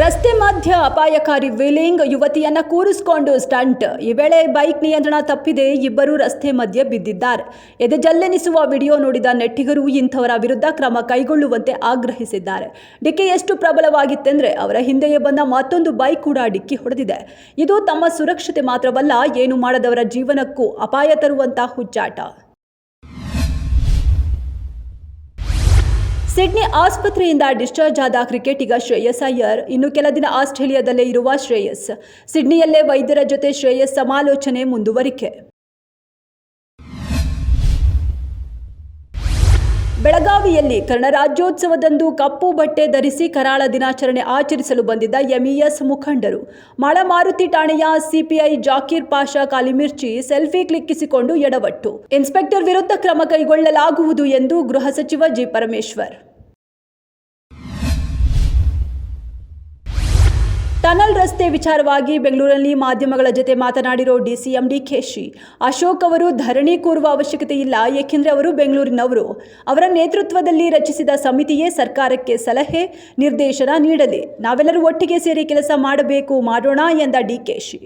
ರಸ್ತೆ ಮಧ್ಯ ಅಪಾಯಕಾರಿ ವೀಲಿಂಗ್, ಯುವತಿಯನ್ನ ಕೂರಿಸಿಕೊಂಡು ಸ್ಟಂಟ್. ಈ ವೇಳೆ ಬೈಕ್ ನಿಯಂತ್ರಣ ತಪ್ಪಿದೆ, ಇಬ್ಬರು ರಸ್ತೆ ಮಧ್ಯೆ ಬಿದ್ದಿದ್ದಾರೆ. ಎದೆಜಲ್ಲೆನಿಸುವ ವಿಡಿಯೋ ನೋಡಿದ ನೆಟ್ಟಿಗರು ಇಂಥವರ ವಿರುದ್ಧ ಕ್ರಮ ಕೈಗೊಳ್ಳುವಂತೆ ಆಗ್ರಹಿಸಿದ್ದಾರೆ. ಡಿಕ್ಕಿ ಎಷ್ಟು ಪ್ರಬಲವಾಗಿತ್ತೆಂದ್ರೆ ಅವರ ಹಿಂದೆಯೇ ಬಂದ ಮತ್ತೊಂದು ಬೈಕ್ ಕೂಡ ಡಿಕ್ಕಿ ಹೊಡೆದಿದೆ. ಇದು ತಮ್ಮ ಸುರಕ್ಷತೆ ಮಾತ್ರವಲ್ಲ, ಏನು ಮಾಡದವರ ಜೀವನಕ್ಕೂ ಅಪಾಯ ತರುವಂತಹ ಹುಚ್ಚಾಟ. ಸಿಡ್ನಿ ಆಸ್ಪತ್ರೆಯಿಂದ ಡಿಸ್ಚಾರ್ಜ್ ಆದ ಕ್ರಿಕೆಟಿಗ ಶ್ರೇಯಸ್ ಅಯ್ಯರ್ ಇನ್ನು ಕೆಲ ದಿನ ಆಸ್ಟ್ರೇಲಿಯಾದಲ್ಲೇ ಇರುವ ಶ್ರೇಯಸ್. ಸಿಡ್ನಿಯಲ್ಲೇ ವೈದ್ಯರ ಜೊತೆ ಶ್ರೇಯಸ್ ಸಮಾಲೋಚನೆ ಮುಂದುವರಿಕೆ. ಬೆಳಗಾವಿಯಲ್ಲಿ ಕನ್ನಡ ರಾಜ್ಯೋತ್ಸವದಂದು ಕಪ್ಪು ಬಟ್ಟೆ ಧರಿಸಿ ಕರಾಳ ದಿನಾಚರಣೆ ಆಚರಿಸಲು ಬಂದಿದ್ದ ಎಂಇಎಸ್ ಮುಖಂಡರು. ಮಾಳಮಾರುತಿ ಠಾಣೆಯ ಸಿಪಿಐ ಜಾಕೀರ್ ಪಾಷಾ ಕಾಲಿಮಿರ್ಚಿ ಸೆಲ್ಫಿ ಕ್ಲಿಕ್ಕಿಸಿಕೊಂಡು ಎಡವಟ್ಟು. ಇನ್ಸ್ಪೆಕ್ಟರ್ ವಿರುದ್ಧ ಕ್ರಮ ಕೈಗೊಳ್ಳಲಾಗುವುದು ಎಂದು ಗೃಹ ಸಚಿವ ಜಿ. ಪರಮೇಶ್ವರ್. ಟನಲ್ ರಸ್ತೆ ವಿಚಾರವಾಗಿ ಬೆಂಗಳೂರಿನಲ್ಲಿ ಮಾಧ್ಯಮಗಳ ಜೊತೆ ಮಾತನಾಡಿರೋ ಡಿಸಿಎಂ ಡಿಕೆಶಿ, ಅಶೋಕ್ ಅವರು ಧರಣಿ ಕೂರುವ ಅವಶ್ಯಕತೆ ಇಲ್ಲ, ಏಕೆಂದರೆ ಅವರು ಬೆಂಗಳೂರಿನವರು. ಅವರ ನೇತೃತ್ವದಲ್ಲಿ ರಚಿಸಿದ ಸಮಿತಿಯೇ ಸರ್ಕಾರಕ್ಕೆ ಸಲಹೆ ನಿರ್ದೇಶನ ನೀಡಲಿ. ನಾವೆಲ್ಲರೂ ಒಟ್ಟಿಗೆ ಸೇರಿ ಕೆಲಸ ಮಾಡೋಣ ಎಂದ ಡಿಕೆಶಿ.